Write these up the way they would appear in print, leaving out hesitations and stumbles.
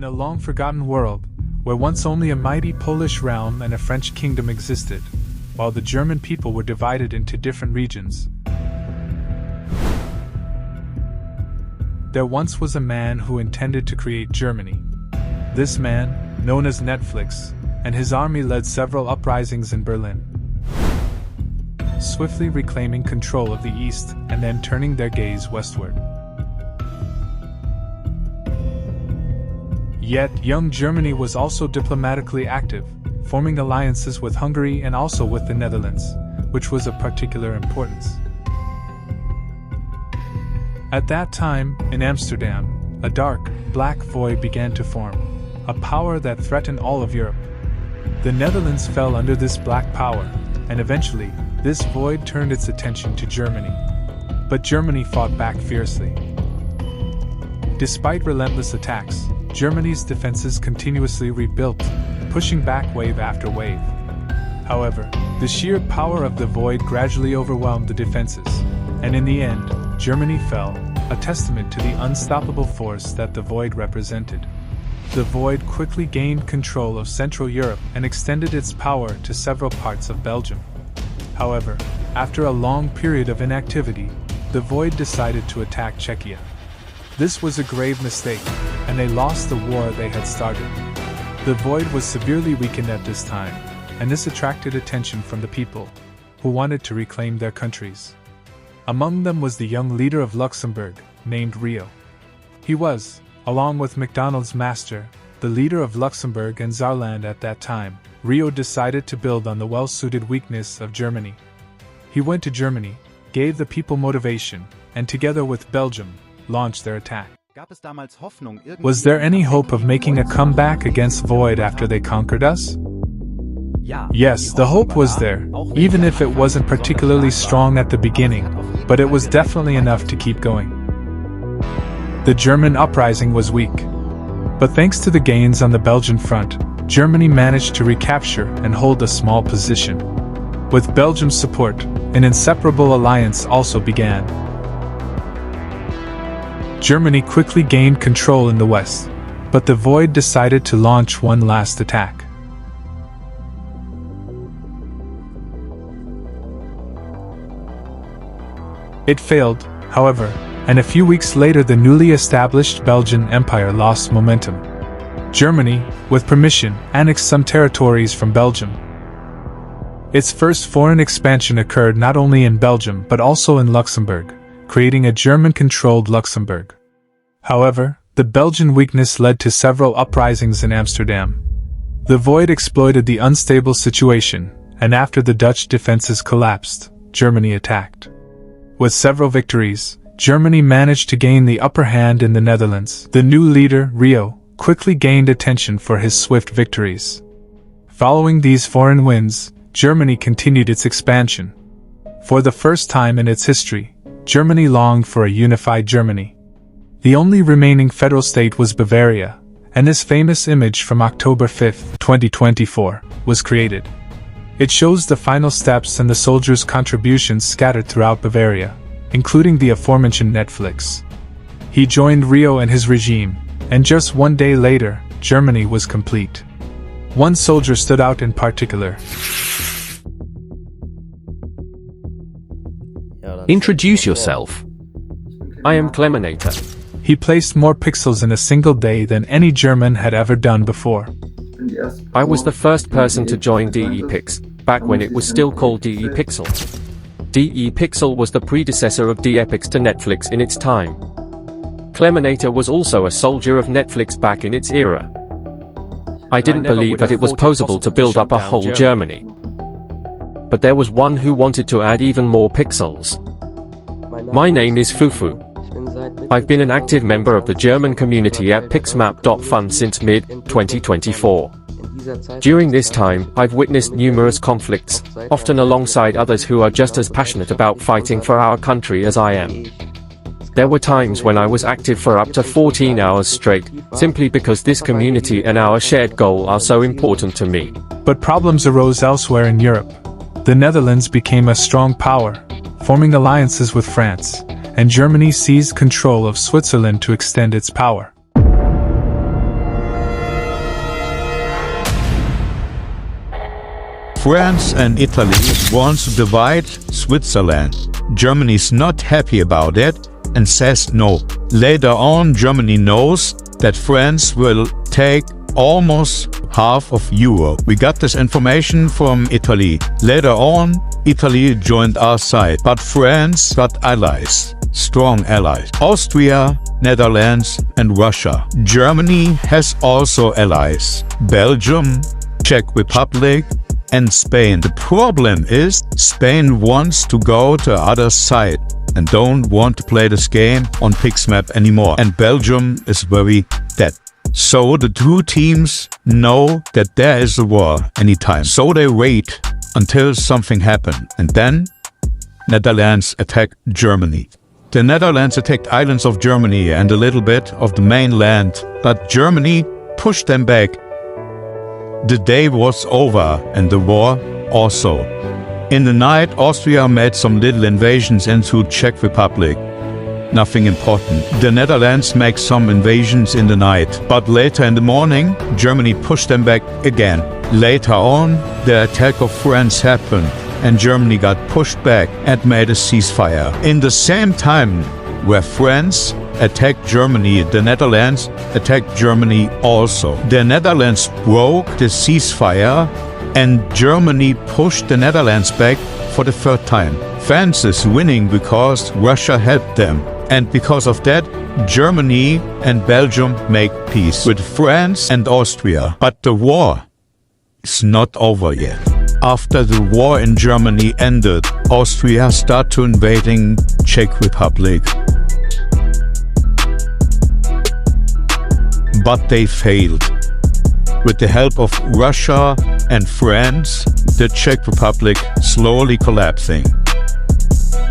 a long-forgotten world, where once only a mighty Polish realm and a French kingdom existed, while the German people were divided into different regions. There once was a man who intended to create Germany. This man, known as Netflix, and his army led several uprisings in Berlin, swiftly reclaiming control of the East and then turning their gaze westward. Yet, young Germany was also diplomatically active, forming alliances with Hungary and also with the Netherlands, which was of particular importance. At that time, in Amsterdam, a dark, black void began to form, a power that threatened all of Europe. The Netherlands fell under this black power, and eventually, this void turned its attention to Germany. But Germany fought back fiercely. Despite relentless attacks, Germany's defenses continuously rebuilt, pushing back wave after wave. However, the sheer power of the void gradually overwhelmed the defenses, and in the end, Germany fell, a testament to the unstoppable force that the void represented. The void quickly gained control of Central Europe and extended its power to several parts of Belgium. However, after a long period of inactivity, the void decided to attack Czechia. This was a grave mistake, and they lost the war they had started. The void was severely weakened at this time, and this attracted attention from the people, who wanted to reclaim their countries. Among them was the young leader of Luxembourg, named Rio. He was, along with MacDonald's master, the leader of Luxembourg and Saarland at that time. Rio decided to build on the well-suited weakness of Germany. He went to Germany, gave the people motivation, and together with Belgium, launched their attack. Was there any hope of making a comeback against Void after they conquered us? Yes, the hope was there, even if it wasn't particularly strong at the beginning, but it was definitely enough to keep going. The German uprising was weak. But thanks to the gains on the Belgian front, Germany managed to recapture and hold a small position. With Belgium's support, an inseparable alliance also began. Germany quickly gained control in the west, but the void decided to launch one last attack. It failed, however, and a few weeks later the newly established Belgian Empire lost momentum. Germany, with permission, annexed some territories from Belgium. Its first foreign expansion occurred not only in Belgium but also in Luxembourg, creating a German-controlled Luxembourg. However, the Belgian weakness led to several uprisings in Amsterdam. The void exploited the unstable situation, and after the Dutch defenses collapsed, Germany attacked. With several victories, Germany managed to gain the upper hand in the Netherlands. The new leader, Rio, quickly gained attention for his swift victories. Following these foreign wins, Germany continued its expansion. For the first time in its history, Germany longed for a unified Germany. The only remaining federal state was Bavaria, and this famous image from October 5, 2024, was created. It shows the final steps and the soldiers' contributions scattered throughout Bavaria, including the aforementioned Netflix. He joined Rio and his regime, and just one day later, Germany was complete. One soldier stood out in particular. Introduce yourself. I am Cleminator. He placed more pixels in a single day than any German had ever done before. I was the first person to join DE-Pix, back when it was still called DE-Pixel. DE-Pixel was the predecessor of DE-Pix to Netflix in its time. Cleminator was also a soldier of Netflix back in its era. I didn't believe that it was possible to build up a whole Germany. But there was one who wanted to add even more pixels. My name is Fufu. I've been an active member of the German community at pixmap.fun since mid-2024. During this time, I've witnessed numerous conflicts, often alongside others who are just as passionate about fighting for our country as I am. There were times when I was active for up to 14 hours straight, simply because this community and our shared goal are so important to me. But problems arose elsewhere in Europe. The Netherlands became a strong power, forming alliances with France, and Germany seized control of Switzerland to extend its power. France and Italy want to divide Switzerland. Germany's not happy about it and says no. Later on, Germany knows that France will take almost half of Europe. We got this information from Italy. Later on, Italy joined our side, but France got allies, strong allies. Austria, Netherlands and Russia. Germany has also allies. Belgium, Czech Republic and Spain. The problem is Spain wants to go to the other side and don't want to play this game on Pixmap anymore. And Belgium is very dead. So the two teams know that there is a war anytime. So they wait until something happens. And then Netherlands attack Germany. The Netherlands attacked islands of Germany and a little bit of the mainland, but Germany pushed them back. The day was over and the war also. In the night, Austria made some little invasions into Czech Republic. Nothing important. The Netherlands make some invasions in the night, but later in the morning, Germany pushed them back again. Later on, the attack of France happened and Germany got pushed back and made a ceasefire. In the same time where France attacked Germany, the Netherlands attacked Germany also. The Netherlands broke the ceasefire and Germany pushed the Netherlands back for the third time. France is winning because Russia helped them. And because of that, Germany and Belgium make peace with France and Austria. But the war is not over yet. After the war in Germany ended, Austria started to invading Czech Republic. But they failed. With the help of Russia and France, the Czech Republic slowly collapsing.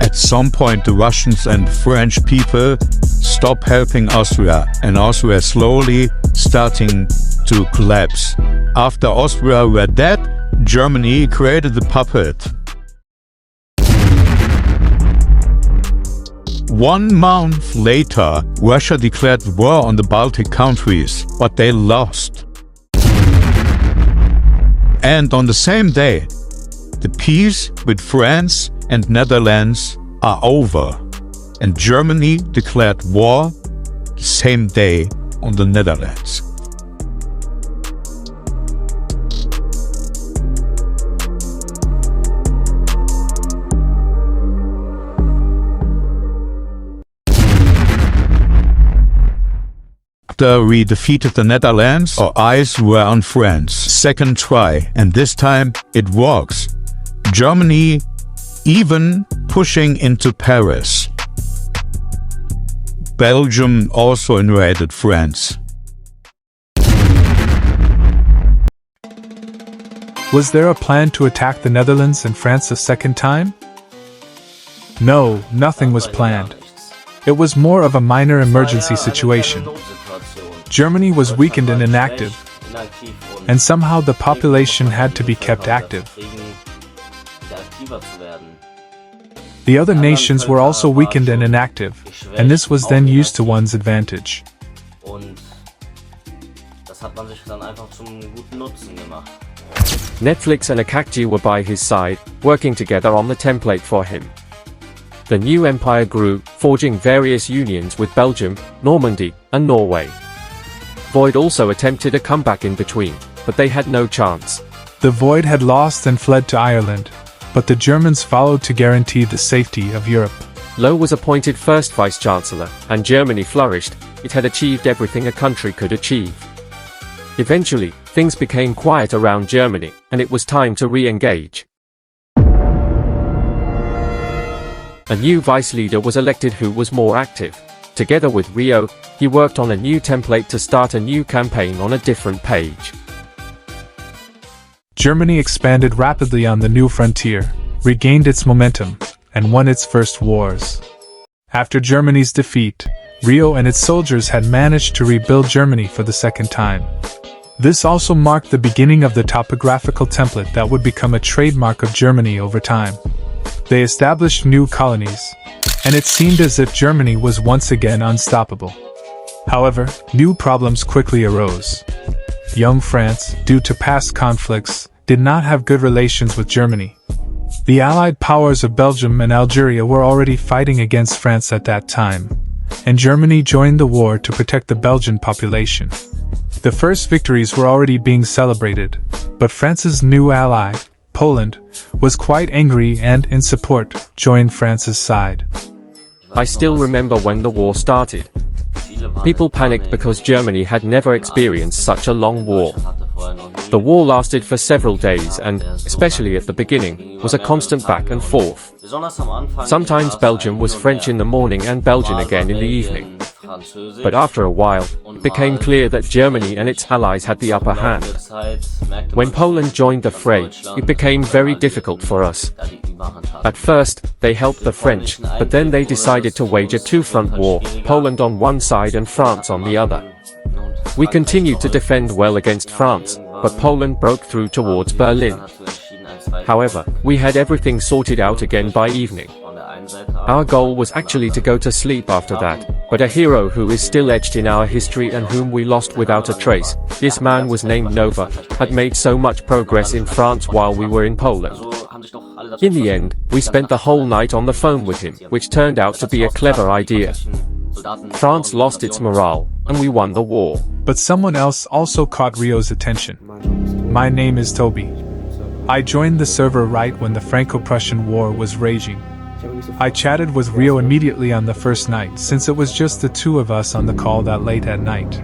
At some point, the Russians and French people stop helping Austria, and Austria slowly starting to collapse. After Austria were dead, Germany created the puppet. 1 month later, Russia declared war on the Baltic countries, but they lost. And on the same day, the peace with France and Netherlands are over, and Germany declared war the same day on the Netherlands. After we defeated the Netherlands, our eyes were on France. Second try, and this time it works. Germany even pushing into Paris. Belgium also invaded France. Was there a plan to attack the Netherlands and France a second time? No, nothing was planned. It was more of a minor emergency situation. Germany was weakened and inactive, and somehow the population had to be kept active. The other nations were also weakened and inactive, and this was then used to one's advantage. Netflix and Akakji were by his side, working together on the template for him. The new empire grew, forging various unions with Belgium, Normandy, and Norway. Void also attempted a comeback in between, but they had no chance. The Void had lost and fled to Ireland, but the Germans followed to guarantee the safety of Europe. Lowe was appointed first vice-chancellor, and Germany flourished. It had achieved everything a country could achieve. Eventually, things became quiet around Germany, and it was time to re-engage. A new vice leader was elected who was more active. Together with Rio, he worked on a new template to start a new campaign on a different page. Germany expanded rapidly on the new frontier, regained its momentum, and won its first wars. After Germany's defeat, Rio and its soldiers had managed to rebuild Germany for the second time. This also marked the beginning of the topographical template that would become a trademark of Germany over time. They established new colonies, and it seemed as if Germany was once again unstoppable. However, new problems quickly arose. Young France, due to past conflicts, did not have good relations with Germany. The Allied powers of Belgium and Algeria were already fighting against France at that time, and Germany joined the war to protect the Belgian population. The first victories were already being celebrated, but France's new ally, Poland, was quite angry and, in support, joined France's side. I still remember when the war started. People panicked because Germany had never experienced such a long war. The war lasted for several days and, especially at the beginning, was a constant back and forth. Sometimes Belgium was French in the morning and Belgian again in the evening. But after a while, it became clear that Germany and its allies had the upper hand. When Poland joined the fray, it became very difficult for us. At first, they helped the French, but then they decided to wage a two-front war, Poland on one side and France on the other. We continued to defend well against France, but Poland broke through towards Berlin. However, we had everything sorted out again by evening. Our goal was actually to go to sleep after that, but a hero who is still etched in our history and whom we lost without a trace, this man was named Nova, had made so much progress in France while we were in Poland. In the end, we spent the whole night on the phone with him, which turned out to be a clever idea. France lost its morale, and we won the war. But someone else also caught Rio's attention. My name is Toby. I joined the server right when the Franco-Prussian War was raging. I chatted with Rio immediately on the first night, since it was just the two of us on the call that late at night.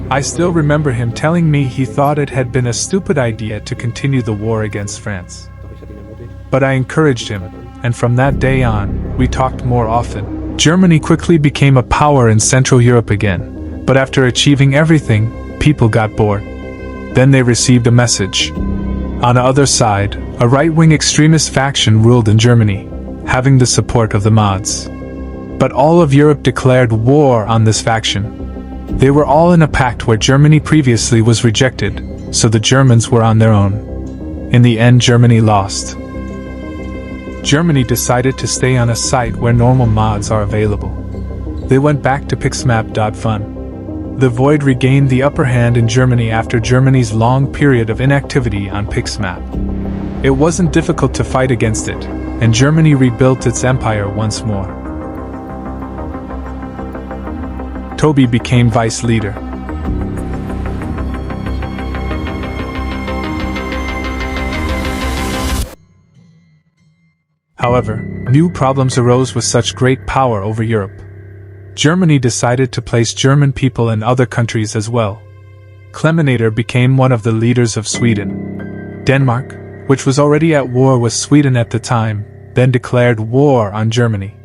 I still remember him telling me he thought it had been a stupid idea to continue the war against France. But I encouraged him, and from that day on, we talked more often. Germany quickly became a power in Central Europe again, but after achieving everything, people got bored. Then they received a message. On the other side, a right-wing extremist faction ruled in Germany, having the support of the mods. But all of Europe declared war on this faction. They were all in a pact where Germany previously was rejected, so the Germans were on their own. In the end, Germany lost. Germany decided to stay on a site where normal mods are available. They went back to pixmap.fun. The Void regained the upper hand in Germany after Germany's long period of inactivity on Pixmap. It wasn't difficult to fight against it, and Germany rebuilt its empire once more. Toby became vice leader. However, new problems arose with such great power over Europe. Germany decided to place German people in other countries as well. Clemenator became one of the leaders of Sweden. Denmark, which was already at war with Sweden at the time, then declared war on Germany.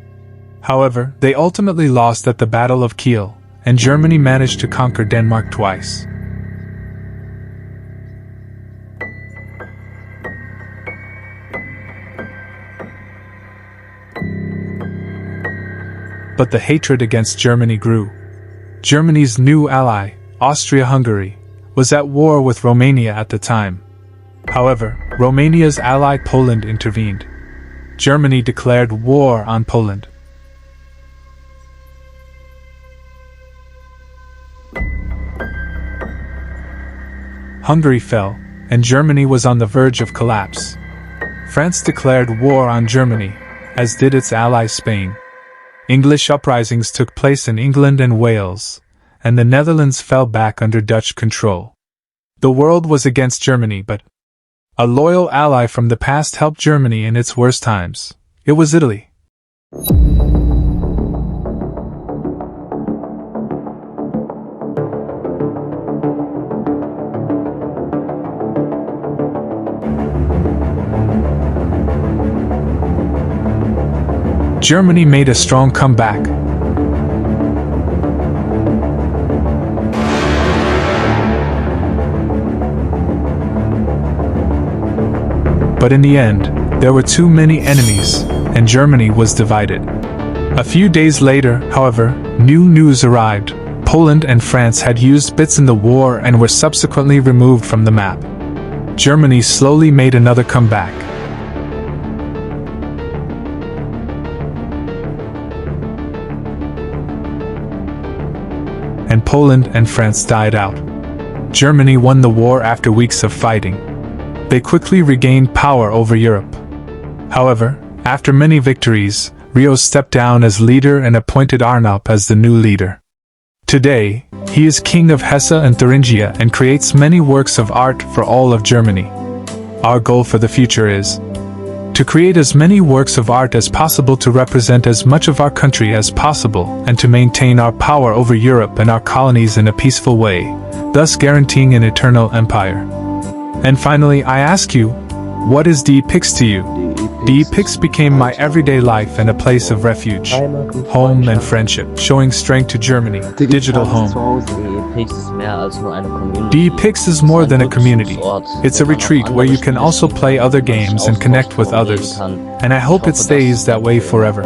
However, they ultimately lost at the Battle of Kiel, and Germany managed to conquer Denmark twice. But the hatred against Germany grew. Germany's new ally, Austria-Hungary, was at war with Romania at the time. However, Romania's ally Poland intervened. Germany declared war on Poland. Hungary fell, and Germany was on the verge of collapse. France declared war on Germany, as did its ally Spain. English uprisings took place in England and Wales, and the Netherlands fell back under Dutch control. The world was against Germany, but a loyal ally from the past helped Germany in its worst times. It was Italy. Germany made a strong comeback. But in the end, there were too many enemies, and Germany was divided. A few days later, however, new news arrived. Poland and France had used bits in the war and were subsequently removed from the map. Germany slowly made another comeback. And Poland and France died out. Germany won the war after weeks of fighting. they quickly regained power over Europe. However, after many victories, Rios stepped down as leader and appointed Arnulf as the new leader. Today, he is king of Hesse and Thuringia and creates many works of art for all of Germany. Our goal for the future is to create as many works of art as possible to represent as much of our country as possible and to maintain our power over Europe and our colonies in a peaceful way, thus guaranteeing an eternal empire. And finally, I ask you, what is DE-Pix to you? DE-Pix became my everyday life and a place of refuge, home and friendship, showing strength to Germany, digital home. DE-Pix is more than a community. It's a retreat where you can also play other games and connect with others. And I hope it stays that way forever.